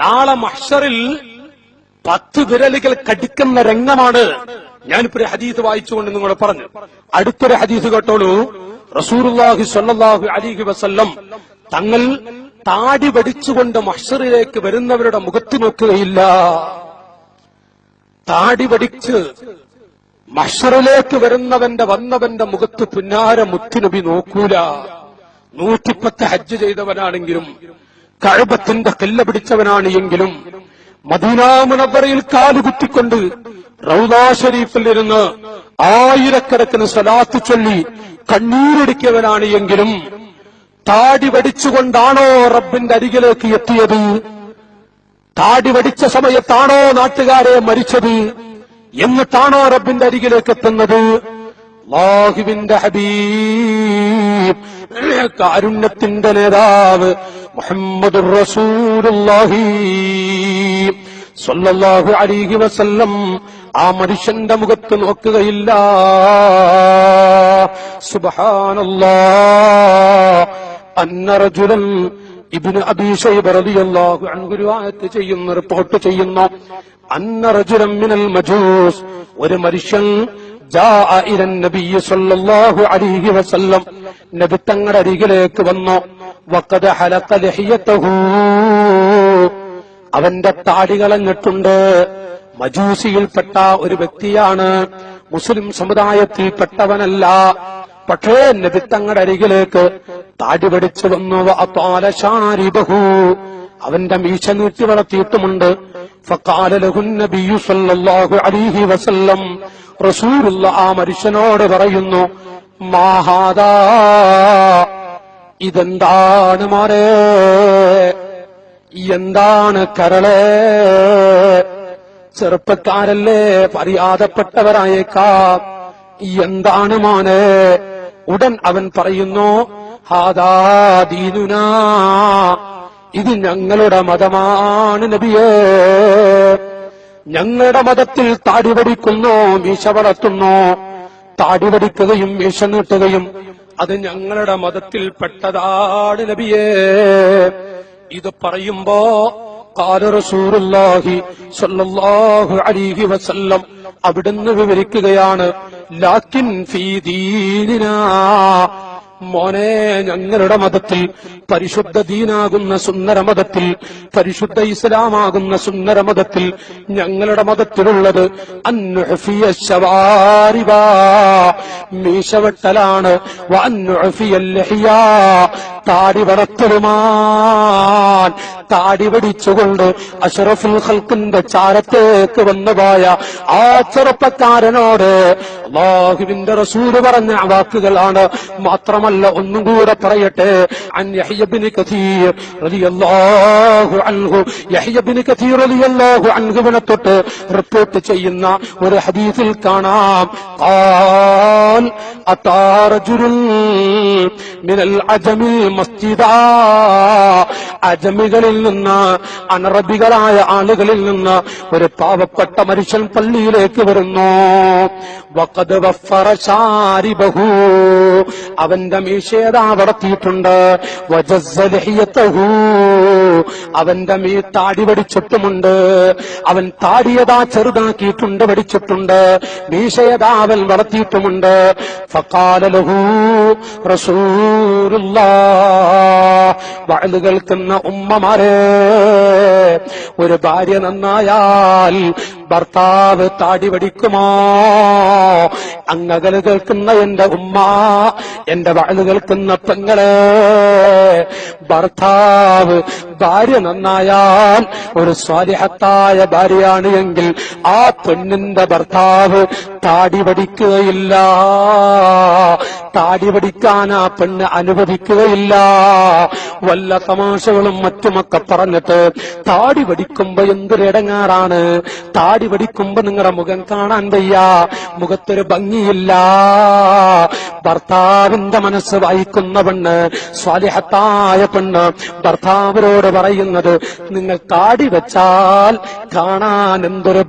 നാളെ മഹ്ശറിൽ 10 വിരലുകൾ കടിക്കുന്ന രംഗമാണ്. ഞാനിപ്പോ ഒരു ഹദീസ് വായിച്ചുകൊണ്ട് നിങ്ങളോട് പറഞ്ഞു. അടുത്തൊരു ഹദീസ് കേട്ടോളൂ. റസൂലുള്ളാഹി സ്വല്ലല്ലാഹു അലൈഹി വസല്ലം തങ്ങൾ താടി വടിച്ചുകൊണ്ട് മഹ്ശറിലേക്ക് വരുന്നവരുടെ മുഖത്ത് നോക്കുകയില്ല. താടി വടിച്ച് മഹ്ശറിലേക്ക് വന്നവന്റെ മുഖത്ത് പുന്നാര മുത്തുനബി നോക്കൂല. 110 ഹജ്ജ് ചെയ്തവനാണെങ്കിലും കഅബത്തിന്റെ കല്ല് പിടിച്ചവനാണ് എങ്കിലും മദീന മുനവ്വറയിൽ കാലുകുത്തിക്കൊണ്ട് റൗദാ ഷരീഫിൽ ഇരുന്ന് ആയിരക്കണക്കിന് സ്വലാത്ത് ചൊല്ലി കണ്ണീരൊടുക്കിയവനാണ് എങ്കിലും താടി വടിച്ചുകൊണ്ടാണോ റബ്ബിന്റെ അരികിലേക്ക് എത്തിയത്? താടി വടിച്ച സമയത്താണോ നാട്ടുകാരെ മരിച്ചത്? എന്നിട്ടാണോ റബ്ബിന്റെ അരികിലേക്ക് എത്തുന്നത്? അല്ലാഹുവിന്റെ ഹബീബ് കാരുണ്യത്തിന്റെ നേതാവ് മുഹമ്മദുർ റസൂലുള്ളാഹി സ്വല്ലല്ലാഹു അലൈഹി വസല്ലം ആ മനുഷ്യന്റെ മുഖത്ത് നോക്കുകയില്ല. സുബ്ഹാനല്ലാഹ്. അന്ന റജുലൻ ഇബ്നു അബീ ശൈബ റളിയല്ലാഹു അൻഹു റിവായത്ത് ചെയ്യുന്ന റിപ്പോർട്ട് ചെയ്യുന്നു. അന്ന റജുലൻ മിനൽ മജൂസ്, ഒരു മനുഷ്യൻ ജാഅ ഇലൻ നബിയ്യി സ്വല്ലല്ലാഹു അലൈഹി വസല്ലം, നബി തങ്ങളുടെ അരികിലേക്ക് വന്നു. വഖദ ഹലഖ ലഹിയതഹു, അവന്റെ താടി കളഞ്ഞിട്ടുണ്ട്. മജൂസിയിൽപ്പെട്ട ഒരു വ്യക്തിയാണ്, മുസ്ലിം സമുദായത്തിൽപ്പെട്ടവനല്ല. പക്ഷേ നബി തങ്ങളുടെ അരികിലേക്ക് താടി പിടിച്ചു വന്നു. വഅതാല ശാരിബഹു, അവന്റെ മീശ നീട്ടി വളർത്തിയിട്ടുമുണ്ട്. ഫഖാല ലഹു നബിയ്യു സ്വല്ലല്ലാഹു അലൈഹി വസല്ലം, റസൂലുള്ള ആ മനുഷ്യനോട് പറയുന്നു, മാ ഹാദാ, ഇതെന്താണ് മോനെ, എന്താണ് കരളെ? ചെറുപ്പക്കാരല്ലേ, അറിയാതെപ്പെട്ടവരായേക്കാം, എന്താണ് മോനെ? ഉടൻ അവൻ പറയുന്നു, ഹാദാ ദീനുനാ, ഇത് ഞങ്ങളുടെ മതമാണ് നബിയേ. ഞങ്ങളുടെ മതത്തിൽ താടി വടിക്കുന്നു, മീശ വളർത്തുന്നു. താടി വടിക്കുകയും മീശ നീട്ടുകയും അത് ഞങ്ങളുടെ മതത്തിൽ പെട്ടതാണ് നബിയേ. ഇത് പറയുമ്പോ ഖാല റസൂലുള്ളാഹി സ്വല്ലല്ലാഹു അലൈഹി വസല്ലം അവിടുന്ന് വിവരിക്കുകയാണ്, ലാകിൻ ഫീ ദീനിനാ, മോനെ ഞങ്ങളുടെ മതത്തിൽ, പരിശുദ്ധ ദീനാകുന്ന സുന്ദര മതത്തിൽ, പരിശുദ്ധ ഇസ്ലാമാകുന്ന സുന്ദര മതത്തിൽ ഞങ്ങളുടെ മതത്തിലുള്ളത് അൻഉഫിയ ശവാരിബ, മീശവെട്ടലാണ്. വഅൻഉഫിയ ലഹിയ, താടി വളർത്തലുമാൻ. താടി വടിച്ചുകൊണ്ട് അഷ്റഫുൽ ഖൽഖിന്റെ ചാരത്തേക്ക് വന്നുപോയ ആ ചെറുപ്പക്കാരനോട് അല്ലാഹുവിന്റെ റസൂൽ പറഞ്ഞ വാക്കുകളാണ്. മാത്രമല്ല, ഒന്നും കൂടെ പറയട്ടെ. അൻ യഹ്യ ഇബ്നു കസീർ റളിയല്ലാഹു അൻഹു, യഹ്യ ഇബ്നു കസീർ റളിയല്ലാഹു അൻഹുവിനെ തൊട്ട് റിപ്പോർട്ട് ചെയ്യുന്ന ഒരു ഹദീസിൽ കാണാം, ഖാൽ അതാ റജുലുൻ മിനൽ അജമിൽ മസ്ജിദാ, അജമികളിൽ നിന്ന്, അനറബികളായ ആളുകളിൽ നിന്ന് ഒരു പാവപ്പെട്ട മനുഷ്യൻ പള്ളിയിലേക്ക് വരുന്നു. വഖദ് വഫറ ശാരിബഹു, അവന്റെ മീശേതാ വളർത്തിയിട്ടുണ്ട്. വജസ്സ ലഹിയതഹു, അവന്റെ താടി വടിച്ചിട്ടുമുണ്ട്. അവൻ താടിയതാ ചെറുതാക്കിയിട്ടുണ്ട്, വടിച്ചിട്ടുണ്ട്. മീശയതാ അവൻ വളർത്തിയിട്ടുമുണ്ട്. ഫഖാല ലഹു റസൂലുള്ളാഹ്, വഅദ് കേൾക്കുന്ന ഉമ്മമാരെ, ഒരു ഭാര്യ നന്നായാൽ ഭർത്താവ് താടി വടിക്കുമോ? അങ്ങകല് കേൾക്കുന്ന എന്റെ ഉമ്മ, എന്റെ വഅദ് കേൾക്കുന്ന പെങ്ങളെ, ഭർത്താവ് ഭാര്യ നന്നായാൽ, ഒരു സ്വാലിഹത്തായ ഭാര്യയാണ് എങ്കിൽ ആ പെണ്ണിന്റെ ഭർത്താവ് താടി വടിക്കുകയില്ല. താടി വടിക്കാൻ ആ പെണ്ണ് അനുവദിക്കുകയില്ല. വല്ല തമാശകളും മറ്റുമൊക്കെ പറഞ്ഞിട്ട് താടി വടിക്കുമ്പോ എന്തൊരിടങ്ങാറാണ്. താടി വടിക്കുമ്പോ നിങ്ങളുടെ മുഖം കാണാൻ വയ്യ, മുഖത്തൊരു ഭംഗിയില്ല. ഭർത്താവിന്റെ മനസ്സ് വായിക്കുന്ന പെണ്ണ്, സ്വാലിഹത്തായ പെണ്ണ് ഭർത്താവിനോട് പറയുന്നത്, നിങ്ങൾ താടി വെച്ചാൽ കാണാൻ എന്തൊരു